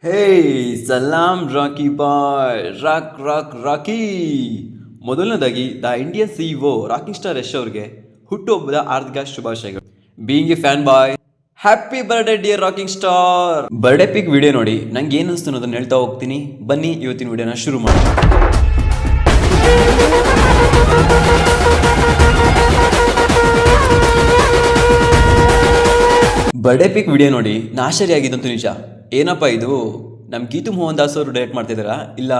ಹೇ ಸಲಾಂ rakhi Bhai Rocky. ಮೊದಲನೇದಾಗಿ the Indian CEO rocking star Yash ಅವ್ರಿಗೆ ಹುಟ್ಟುಹಬ್ಬದ ಆರ್ಥಿಕ ಶುಭಾಶಯಗಳು. Being a fan boy, happy birthday dear rocking star. Birthday pic video ನೋಡಿ ನಂಗೆ ಏನು ಅನಿಸ್ತು ಅನ್ನೋದನ್ನ ಹೇಳ್ತಾ ಹೋಗ್ತೀನಿ. ಬನ್ನಿ ಇವತ್ತಿನ ವಿಡಿಯೋನ ಶುರು ಮಾಡಿ. ಬರ್ಡೇ ಪಿಕ್ ವಿಡಿಯೋ ನೋಡಿ ನಾ ಆಶ್ಚರ್ಯ ಆಗಿದ್ದಂತೂ ನಿಜ. ಏನಪ್ಪ ಇದು, ನಮ್ಮ ಗೀತು ಮೋಹನ್ ದಾಸ್ ಅವರು ಡೈರೆಕ್ಟ್ ಮಾಡ್ತಿದಾರಾ ಇಲ್ಲ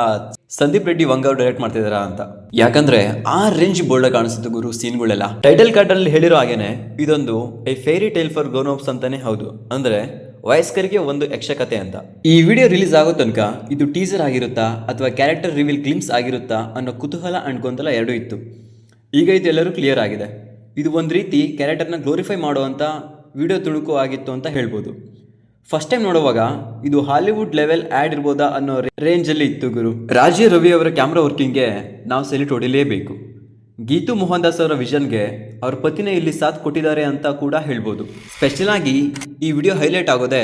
ಸಂದೀಪ್ ರೆಡ್ಡಿ ವಂಗ ಅವರು ಡೈರೆಕ್ಟ್ ಮಾಡ್ತಿದಾರಾ ಅಂತ. ಯಾಕಂದ್ರೆ ಆ ರೇಂಜ್ ಬೋಲ್ಡ್ ಕಾಣಿಸುತ್ತೆ ಗುರು ಸೀನ್ಗಳೆಲ್ಲ. ಟೈಟಲ್ ಕಾರ್ಡ್ ಅಲ್ಲಿ ಹೇಳಿರೋ ಹಾಗೇನೆ ಇದೊಂದು a fairy tale for grown ups ಅಂತಾನೆ ಹೌದು. ಅಂದ್ರೆ ವಯಸ್ಕರಿಗೆ ಒಂದು ಯಕ್ಷಕತೆ ಅಂತ. ಈ ವಿಡಿಯೋ ರಿಲೀಸ್ ಆಗೋ ತನಕ ಇದು ಟೀಸರ್ ಆಗಿರುತ್ತಾ ಅಥವಾ ಕ್ಯಾರೆಕ್ಟರ್ ರಿವೀಲ್ ಗ್ಲಿಮ್ಸ್ ಆಗಿರುತ್ತಾ ಅನ್ನೋ ಕುತೂಹಲ ಅಂಡ್ ಗೊಂದಲ ಎರಡೂ ಇತ್ತು. ಈಗ ಇದು ಎಲ್ಲರೂ ಕ್ಲಿಯರ್ ಆಗಿದೆ. ಇದು ಒಂದು ರೀತಿ ಕ್ಯಾರೆಕ್ಟರ್ನ ಗ್ಲೋರಿಫೈ ಮಾಡುವಂಥ ವಿಡಿಯೋ ತುಣುಕು ಆಗಿತ್ತು ಅಂತ ಹೇಳ್ಬೋದು. ಫಸ್ಟ್ ಟೈಮ್ ನೋಡುವಾಗ ಇದು ಹಾಲಿವುಡ್ ಲೆವೆಲ್ ಆ್ಯಡ್ ಇರ್ಬೋದಾ ಅನ್ನೋ ರೇಂಜಲ್ಲಿ ಇತ್ತು ಗುರು. ರಾಜೀವ್ ರವಿ ಅವರ ಕ್ಯಾಮ್ರಾ ವರ್ಕಿಂಗ್ಗೆ ನಾವು ಸೆಲ್ಯೂಟ್ ಹೊಡಿಲೇಬೇಕು. ಗೀತು ಮೋಹನ್ ದಾಸ್ ಅವರ ವಿಷನ್ಗೆ ಅವ್ರ ಪತಿನೇ ಇಲ್ಲಿ ಸಾಥ್ ಕೊಟ್ಟಿದ್ದಾರೆ ಅಂತ ಕೂಡ ಹೇಳ್ಬೋದು. ಸ್ಪೆಷಲ್ ಆಗಿ ಈ ವಿಡಿಯೋ ಹೈಲೈಟ್ ಆಗೋದೆ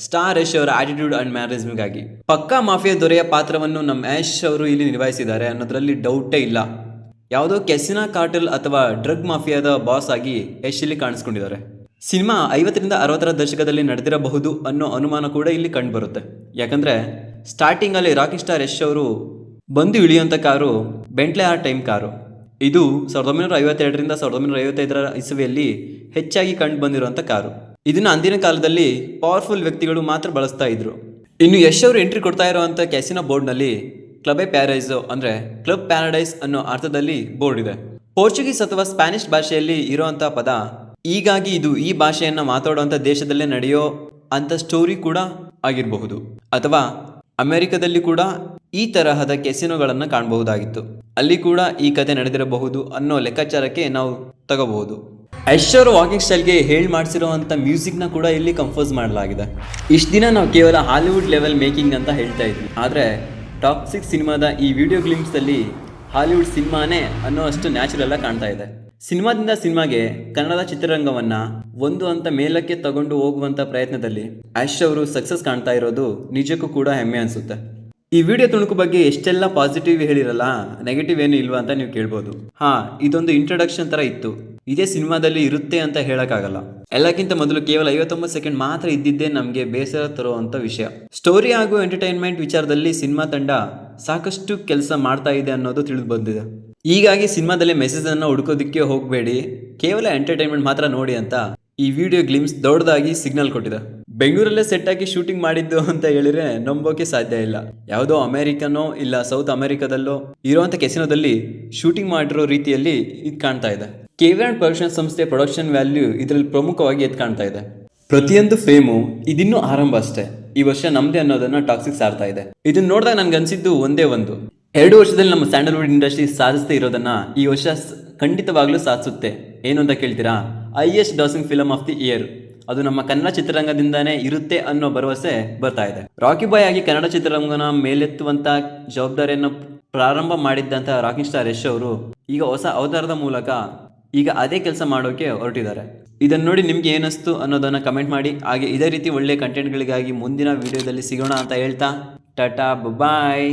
ಸ್ಟಾರ್ ಯಶ್ ಅವರ ಆಟಿಟ್ಯೂಡ್ ಅಂಡ್ ಮ್ಯಾನರಿಸಮ್ಗಾಗಿ. ಪಕ್ಕಾ ಮಾಫಿಯಾ ದೊರೆಯ ಪಾತ್ರವನ್ನು ನಮ್ಮ ಯಶ್ ಅವರು ಇಲ್ಲಿ ನಿಭಾಯಿಸಿದ್ದಾರೆ ಅನ್ನೋದ್ರಲ್ಲಿ ಡೌಟೇ ಇಲ್ಲ. ಯಾವುದೋ ಕೆಸಿನಾ ಕಾರ್ಟೆಲ್ ಅಥವಾ ಡ್ರಗ್ ಮಾಫಿಯಾದ ಬಾಸ್ ಆಗಿ ಯಶ್ ಇಲ್ಲಿ ಕಾಣಿಸ್ಕೊಂಡಿದ್ದಾರೆ. ಸಿನಿಮಾ 50ರಿಂದ 60ರ ದಶಕದಲ್ಲಿ ನಡೆದಿರಬಹುದು ಅನ್ನೋ ಅನುಮಾನ ಕೂಡ ಇಲ್ಲಿ ಕಂಡು ಬರುತ್ತೆ. ಯಾಕಂದ್ರೆ ಸ್ಟಾರ್ಟಿಂಗಲ್ಲಿ ರಾಕಿಂಗ್ ಸ್ಟಾರ್ ಯಶ್ ಅವರು ಬಂದು ಇಳಿಯುವಂಥ car Bentley R type car. ಇದು 1952ರಿಂದ 1955ರ ಇಸವಿಯಲ್ಲಿ ಹೆಚ್ಚಾಗಿ ಕಂಡು ಬಂದಿರುವಂಥ ಕಾರು. ಇದನ್ನು ಅಂದಿನ ಕಾಲದಲ್ಲಿ ಪವರ್ಫುಲ್ ವ್ಯಕ್ತಿಗಳು ಮಾತ್ರ ಬಳಸ್ತಾ ಇದ್ರು. ಇನ್ನು ಯಶ್ ಅವರು ಎಂಟ್ರಿ ಕೊಡ್ತಾ ಇರುವಂಥ ಕ್ಯಾಸಿನೋ ಬೋರ್ಡ್ನಲ್ಲಿ ಕ್ಲಬ್ ಎ ಪ್ಯಾರಡೈಸೋ ಅಂದರೆ ಕ್ಲಬ್ ಪ್ಯಾರಡೈಸ್ ಅನ್ನೋ ಅರ್ಥದಲ್ಲಿ ಬೋರ್ಡ್ ಇದೆ. ಪೋರ್ಚುಗೀಸ್ ಅಥವಾ ಸ್ಪ್ಯಾನಿಷ್ ಭಾಷೆಯಲ್ಲಿ ಇರುವಂಥ ಪದ. ಹೀಗಾಗಿ ಇದು ಈ ಭಾಷೆಯನ್ನು ಮಾತಾಡುವಂಥ ದೇಶದಲ್ಲೇ ನಡೆಯೋ ಅಂಥ ಸ್ಟೋರಿ ಕೂಡ ಆಗಿರಬಹುದು. ಅಥವಾ ಅಮೆರಿಕದಲ್ಲಿ ಕೂಡ ಈ ತರಹದ ಕೆಸಿನೋಗಳನ್ನು ಕಾಣಬಹುದಾಗಿತ್ತು. ಅಲ್ಲಿ ಕೂಡ ಈ ಕತೆ ನಡೆದಿರಬಹುದು ಅನ್ನೋ ಲೆಕ್ಕಾಚಾರಕ್ಕೆ ನಾವು ತಗೋಬಹುದು. ಯಶ್ ಅವರ ವಾಕಿಂಗ್ ಸ್ಟೈಲ್ಗೆ ಹೇಳಿ ಮಾಡಿಸಿರುವಂಥ ಮ್ಯೂಸಿಕ್ನ ಕೂಡ ಇಲ್ಲಿ ಕಂಪೋಸ್ ಮಾಡಲಾಗಿದೆ. ಇಷ್ಟು ದಿನ ನಾವು ಕೇವಲ ಹಾಲಿವುಡ್ ಲೆವೆಲ್ ಮೇಕಿಂಗ್ ಅಂತ ಹೇಳ್ತಾ ಇದ್ವಿ. ಆದರೆ ಟಾಕ್ಸಿಕ್ ಸಿನಿಮಾದ ಈ ವಿಡಿಯೋ ಗ್ಲಿಮ್ಸಲ್ಲಿ ಹಾಲಿವುಡ್ ಸಿನಿಮಾನೇ ಅನ್ನೋ ಅಷ್ಟು ನ್ಯಾಚುರಲ್ ಆಗಿ ಕಾಣ್ತಾ ಇದೆ. ಸಿನಿಮಾದಿಂದ ಸಿನಿಮಾಗೆ ಕನ್ನಡದ ಚಿತ್ರರಂಗವನ್ನು ಒಂದು ಹಂತ ಮೇಲಕ್ಕೆ ತಗೊಂಡು ಹೋಗುವಂಥ ಪ್ರಯತ್ನದಲ್ಲಿ ಯಶ್ ಅವರು ಸಕ್ಸಸ್ ಕಾಣ್ತಾ ಇರೋದು ನಿಜಕ್ಕೂ ಕೂಡ ಹೆಮ್ಮೆ ಅನಿಸುತ್ತೆ. ಈ ವಿಡಿಯೋ ತುಣುಕು ಬಗ್ಗೆ ಎಷ್ಟೆಲ್ಲ ಪಾಸಿಟಿವ್ ಹೇಳಿರಲ್ಲ, ನೆಗೆಟಿವ್ ಏನು ಇಲ್ವಾ ಅಂತ ನೀವು ಕೇಳ್ಬೋದು. ಇದೊಂದು ಇಂಟ್ರೊಡಕ್ಷನ್ ಥರ ಇತ್ತು, ಇದೇ ಸಿನಿಮಾದಲ್ಲಿ ಇರುತ್ತೆ ಅಂತ ಹೇಳೋಕ್ಕಾಗಲ್ಲ. ಎಲ್ಲಕ್ಕಿಂತ ಮೊದಲು ಕೇವಲ 59 ಸೆಕೆಂಡ್ ಮಾತ್ರ ಇದ್ದಿದ್ದೇ ನಮಗೆ ಬೇಸರ ತರುವಂಥ ವಿಷಯ. ಸ್ಟೋರಿ ಹಾಗೂ ಎಂಟರ್ಟೈನ್ಮೆಂಟ್ ವಿಚಾರದಲ್ಲಿ ಸಿನಿಮಾ ತಂಡ ಸಾಕಷ್ಟು ಕೆಲಸ ಮಾಡ್ತಾ ಇದೆ ಅನ್ನೋದು ತಿಳಿದು ಬಂದಿದೆ. ಹೀಗಾಗಿ ಸಿನಿಮಾದಲ್ಲಿ ಮೆಸೇಜನ್ನು ಹುಡುಕೋದಕ್ಕೆ ಹೋಗಬೇಡಿ, ಕೇವಲ ಎಂಟರ್ಟೈನ್ಮೆಂಟ್ ಮಾತ್ರ ನೋಡಿ ಅಂತ ಈ ವಿಡಿಯೋ ಗ್ಲಿಮ್ಸ್ ದೊಡ್ಡದಾಗಿ ಸಿಗ್ನಲ್ ಕೊಟ್ಟಿದೆ. ಬೆಂಗಳೂರಲ್ಲೇ ಸೆಟ್ ಆಗಿ ಶೂಟಿಂಗ್ ಮಾಡಿದ್ದು ಅಂತ ಹೇಳಿದ್ರೆ ನಂಬೋಕೆ ಸಾಧ್ಯ ಇಲ್ಲ. ಯಾವುದೋ ಅಮೆರಿಕನೋ ಇಲ್ಲ ಸೌತ್ ಅಮೆರಿಕದಲ್ಲೋ ಇರುವಂಥ ಕೆಸಿನೋದಲ್ಲಿ ಶೂಟಿಂಗ್ ಮಾಡಿರೋ ರೀತಿಯಲ್ಲಿ ಇದು ಕಾಣ್ತಾ ಇದೆ. KV ಪ್ರೊಡಕ್ಷನ್ ಸಂಸ್ಥೆ ಪ್ರೊಡಕ್ಷನ್ ವ್ಯಾಲ್ಯೂ ಇದರಲ್ಲಿ ಪ್ರಮುಖವಾಗಿ ಎದ್ದು ಕಾಣ್ತಾ ಇದೆ. ಪ್ರತಿಯೊಂದು ಫ್ರೇಮು ಇದಿನ್ನೂ ಆರಂಭ ಅಷ್ಟೇ. ಈ ವರ್ಷ ನಮ್ದೇ ಅನ್ನೋದನ್ನ ಟಾಕ್ಸಿಕ್ ಸಾರ್ತಾ ಇದೆ. ಇದನ್ನ ನೋಡಿದಾಗ ನನ್ಗೆ ಅನ್ಸಿದ್ದು ಒಂದೇ ಒಂದು, 2 ವರ್ಷದಲ್ಲಿ ನಮ್ಮ ಸ್ಯಾಂಡಲ್ವುಡ್ ಇಂಡಸ್ಟ್ರಿ ಸಾಧಿಸ್ತಾ ಇರೋದನ್ನ ಈ ವರ್ಷ ಖಂಡಿತವಾಗ್ಲೂ ಸಾಧಿಸುತ್ತೆ. ಏನು ಅಂತ ಕೇಳ್ತೀರಾ? Highest grossing film of the year ಅದು ನಮ್ಮ ಕನ್ನಡ ಚಿತ್ರರಂಗದಿಂದಾನೇ ಇರುತ್ತೆ ಅನ್ನೋ ಭರವಸೆ ಬರ್ತಾ ಇದೆ. ರಾಕಿ ಬಾಯ್ ಆಗಿ ಕನ್ನಡ ಚಿತ್ರರಂಗನ ಮೇಲೆತ್ತುವಂತ ಜವಾಬ್ದಾರಿಯನ್ನು ಪ್ರಾರಂಭ ಮಾಡಿದ್ದಂಥ ರಾಕಿಂಗ್ ಸ್ಟಾರ್ ಯಶ್ ಅವರು ಈಗ ಹೊಸ ಅವತಾರದ ಮೂಲಕ ಈಗ ಅದೇ ಕೆಲಸ ಮಾಡೋಕೆ ಹೊರಟಿದ್ದಾರೆ. ಇದನ್ನು ನೋಡಿ ನಿಮ್ಗೆ ಏನಿಸ್ತು ಅನ್ನೋದನ್ನ ಕಮೆಂಟ್ ಮಾಡಿ. ಹಾಗೆ ಇದೇ ರೀತಿ ಒಳ್ಳೆ ಕಂಟೆಂಟ್ಗಳಿಗಾಗಿ ಮುಂದಿನ ವಿಡಿಯೋದಲ್ಲಿ ಸಿಗೋಣ ಅಂತ ಹೇಳ್ತಾ ಟಾಟಾ ಬಾಯ್.